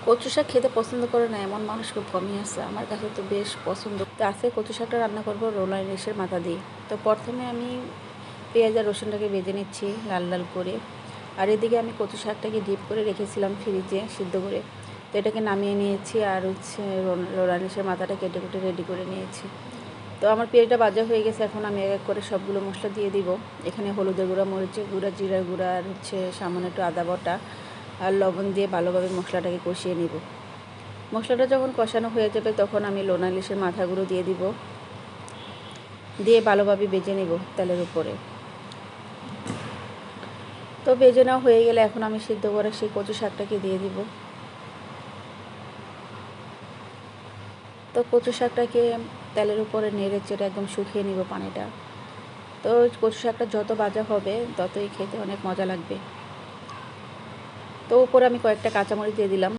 কচু শাক খেতে পছন্দ করে না এমন মানুষ খুব কমই আছে। আমার কাছে তো বেশ পছন্দ। তো আজকে কচু শাকটা রান্না করবো রোলা ইলিশের মাথা দিয়ে। তো প্রথমে আমি পেঁয়াজ আর রসুনটাকে ভেজে নিচ্ছি লাল লাল করে। আর এদিকে আমি কচু শাকটাকে ডিপ করে রেখেছিলাম ফ্রিজে সিদ্ধ করে। তো এটাকে নামিয়ে নিয়েছি আর রোলা ইলিশের মাথাটা কেটে কুটে রেডি করে নিয়েছি। তো আমার পেঁয়াজটা ভাজা হয়ে গেছে। এখন আমি এক এক করে সবগুলো মশলা দিয়ে দিব। এখানে হলুদের গুঁড়া, মরিচের গুঁড়া, জিরার গুঁড়া আর সামান্য একটু আদা বটা আর লবণ দিয়ে ভালোভাবে মশলাটাকে কষিয়ে নিব। মশলাটা যখন কষানো হয়ে যাবে তখন আমি লোনা ইলিশের মাথাগুলো দিয়ে দিব, দিয়ে ভালোভাবে ভেজে নিব তেলের উপরে। তো ভেজে নেওয়া হয়ে গেলে এখন আমি সিদ্ধ করে সেই কচু শাকটাকে দিয়ে দিব। তো কচু শাকটাকে তেলের উপরে নেড়ে চেড়ে একদম শুকিয়ে নিব পানিটা। তো কচু শাকটা যত ভাজা হবে ততই খেতে অনেক মজা লাগবে। তো উপরে আমি কয়েকটা কাঁচামরিচ দিয়ে দিলাম।